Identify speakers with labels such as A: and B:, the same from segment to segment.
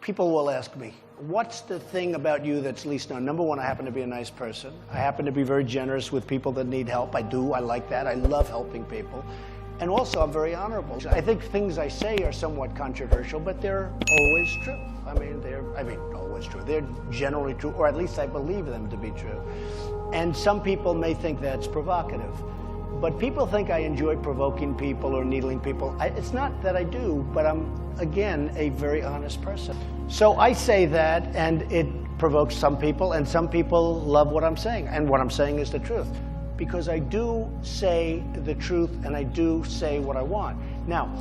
A: People will ask me, what's the thing about you that's least known? Number one, I happen to be a nice person. I happen to be very generous with people that need help. I do. I like that. I love helping people. And also, I'm very honorable. I think things I say are somewhat controversial, but they're always true. Always true. They're generally true, or at least I believe them to be true. And some people may think that's provocative. But people think I enjoy provoking people or needling people. It's not that I do, but I'm, again, a very honest person. So I say that, and it provokes some people, and some people love what I'm saying. And what I'm saying is the truth. Because I do say the truth, and I do say what I want. Now,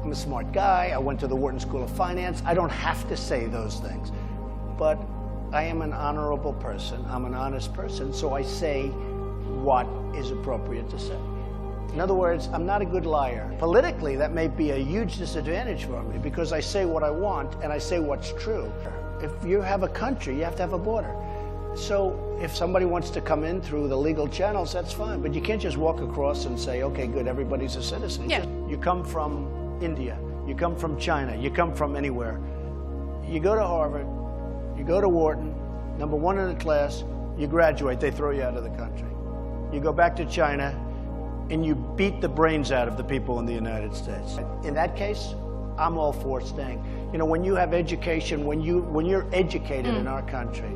A: I'm a smart guy. I went to the Wharton School of Finance. I don't have to say those things. But I am an honorable person. I'm an honest person, so I say what is appropriate to say. In other words, I'm not a good liar. Politically, that may be a huge disadvantage for me because I say what I want and I say what's true. If you have a country, you have to have a border. So if somebody wants to come in through the legal channels, that's fine. But you can't just walk across and say, okay, good, everybody's a citizen.
B: Yeah.
A: You come from India, you come from China, you come from anywhere. You go to Harvard, you go to Wharton, number one in the class, you graduate, they throw you out of the country. You go back to China, and you beat the brains out of the people in the United States. In that case, I'm all for staying. You know, when you have education, when you're educated in our country,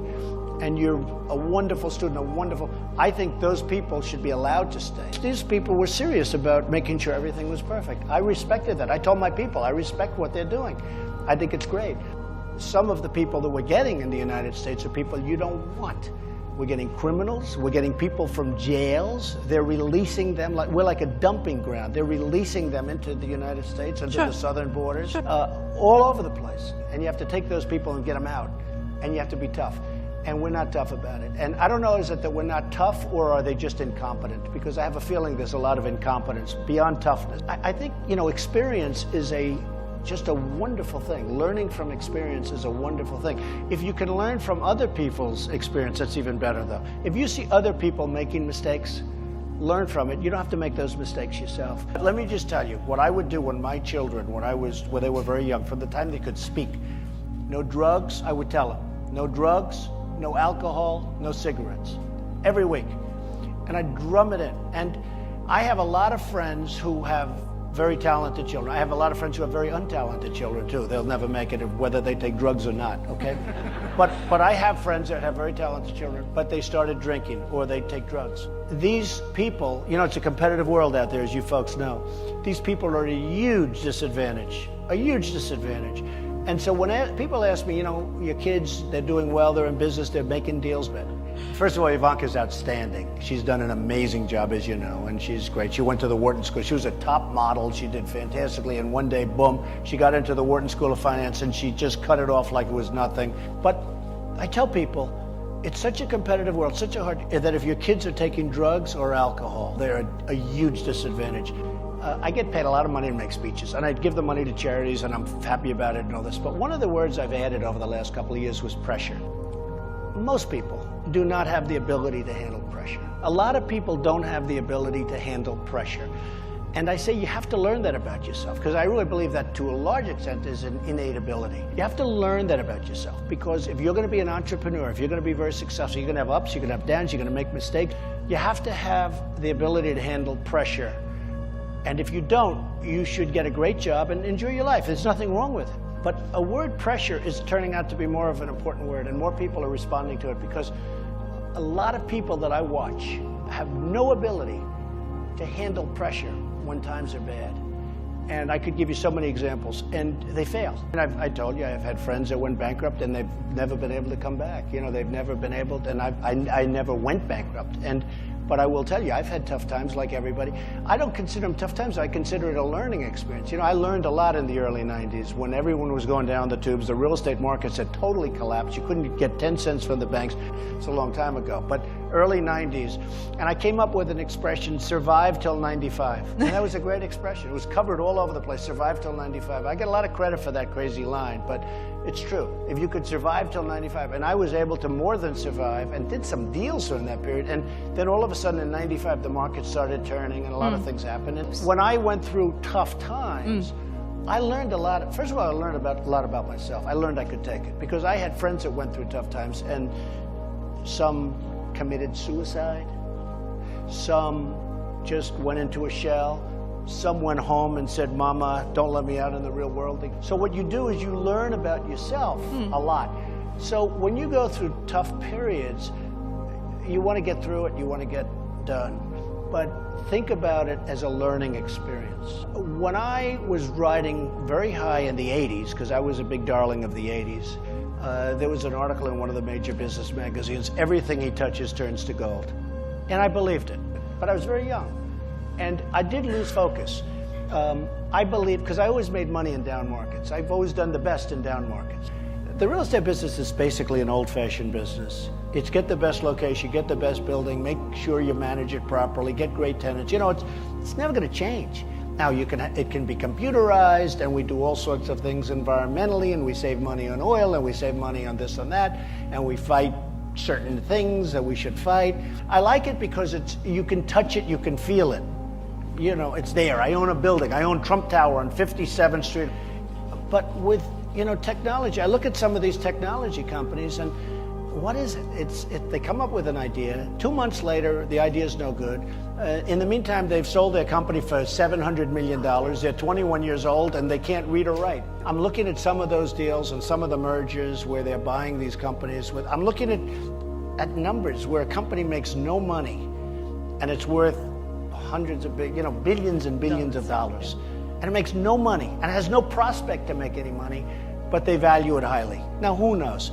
A: and you're a wonderful student, I think those people should be allowed to stay. These people were serious about making sure everything was perfect. I respected that. I told my people, I respect what they're doing. I think it's great. Some of the people that we're getting in the United States are people you don't want. We're getting criminals, we're getting people from jails, they're releasing them, we're like a dumping ground. They're releasing them into the United States, into the southern borders, all over the place. And you have to take those people and get them out, and you have to be tough. And we're not tough about it. And I don't know, is it that we're not tough, or are they just incompetent? Because I have a feeling there's a lot of incompetence beyond toughness. I think, you know, experience is just a wonderful thing. Learning from experience is a wonderful thing. If you can learn from other people's experience, that's even better though. If you see other people making mistakes, learn from it. You don't have to make those mistakes yourself. But let me just tell you, what I would do when my children, when they were very young, from the time they could speak, no drugs, I would tell them. No drugs, no alcohol, no cigarettes. Every week. And I drum it in. And I have a lot of friends who have very talented children. I have a lot of friends who have very untalented children too. They'll never make it whether they take drugs or not, okay? But I have friends that have very talented children, but they started drinking or they take drugs. These people, you know, it's a competitive world out there, as you folks know. These people are at a huge disadvantage, And so when people ask me, you know, your kids, they're doing well, they're in business, they're making deals, but first of all, Ivanka's outstanding. She's done an amazing job, as you know, and she's great. She went to the Wharton School. She was a top model. She did fantastically, and one day, boom, she got into the Wharton School of Finance, and she just cut it off like it was nothing. But I tell people, it's such a competitive world, such a hard, that if your kids are taking drugs or alcohol, they're a huge disadvantage. I get paid a lot of money to make speeches, and I give the money to charities, and I'm happy about it and all this. But one of the words I've added over the last couple of years was pressure. Most people do not have the ability to handle pressure. A lot of people don't have the ability to handle pressure. And I say you have to learn that about yourself, because I really believe that to a large extent is an innate ability. You have to learn that about yourself, because if you're going to be an entrepreneur, if you're going to be very successful, you're going to have ups, you're going to have downs, you're going to make mistakes. You have to have the ability to handle pressure. And if you don't, you should get a great job and enjoy your life. There's nothing wrong with it. But a word pressure is turning out to be more of an important word, and more people are responding to it, because a lot of people that I watch have no ability to handle pressure when times are bad. And I could give you so many examples, and they fail. And I told you, I've had friends that went bankrupt and they've never been able to come back. You know, they've never been able to, and I never went bankrupt. But I will tell you, I've had tough times like everybody. I don't consider them tough times, I consider it a learning experience. You know, I learned a lot in the early 90s when everyone was going down the tubes. The real estate markets had totally collapsed. You couldn't get 10 cents from the banks. It's a long time ago, but early 90s. And I came up with an expression, survive till 95. And that was a great expression. It was covered all over the place, survive till 95. I get a lot of credit for that crazy line, but it's true. If you could survive till 95, and I was able to more than survive and did some deals during that period, and then all of a sudden in 95 the market started turning and a lot of things happened. And when I went through tough times, I learned a lot. First of all, I learned a lot about myself. I learned I could take it because I had friends that went through tough times, and some committed suicide, some just went into a shell, some went home and said, "Mama, don't let me out in the real world." So what you do is you learn about yourself a lot. So when you go through tough periods, you want to get through it, you want to get done, but think about it as a learning experience. When I was riding very high in the 80s, because I was a big darling of the 80s, there was an article in one of the major business magazines, "Everything he touches turns to gold." And I believed it, but I was very young. And I did lose focus. I believe, because I always made money in down markets. I've always done the best in down markets. The real estate business is basically an old-fashioned business. It's get the best location, get the best building, make sure you manage it properly, get great tenants. You know, it's never going to change. Now, it can be computerized, and we do all sorts of things environmentally, and we save money on oil, and we save money on this and that, and we fight certain things that we should fight. I like it because you can touch it, you can feel it. You know, it's there. I own a building. I own Trump Tower on 57th Street. But with, technology, I look at some of these technology companies, and what is it? They come up with an idea. 2 months later, the idea is no good. In the meantime, they've sold their company for $700 million. They're 21 years old, and they can't read or write. I'm looking at some of those deals and some of the mergers where they're buying these companies. I'm looking at numbers where a company makes no money, and it's worth hundreds of billions and billions of dollars. And it makes no money, and it has no prospect to make any money, but they value it highly. Now, who knows?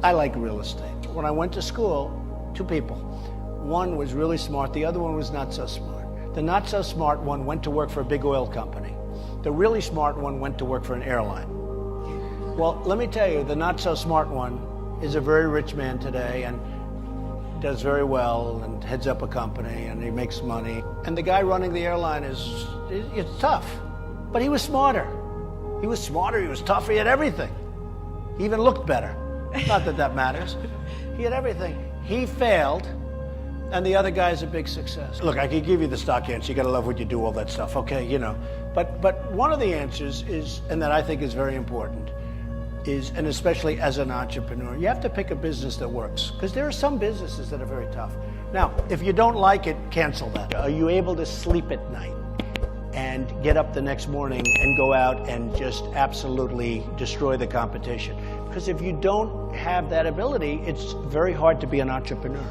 A: I like real estate. When I went to school, 2 people. One was really smart, the other one was not so smart. The not so smart one went to work for a big oil company. The really smart one went to work for an airline. Well, let me tell you, the not so smart one is a very rich man today and does very well and heads up a company and he makes money. And the guy running the airline it's tough, but he was smarter. He was smarter, he was tougher, he had everything. He even looked better. Not that that matters. He had everything. He failed, and the other guy's a big success. Look, I could give you the stock answer. You got to love what you do, all that stuff. Okay, But one of the answers is, and that I think is very important, is, and especially as an entrepreneur, you have to pick a business that works, because there are some businesses that are very tough. Now, if you don't like it, cancel that. Are you able to sleep at night and get up the next morning and go out and just absolutely destroy the competition? Because if you don't have that ability, it's very hard to be an entrepreneur.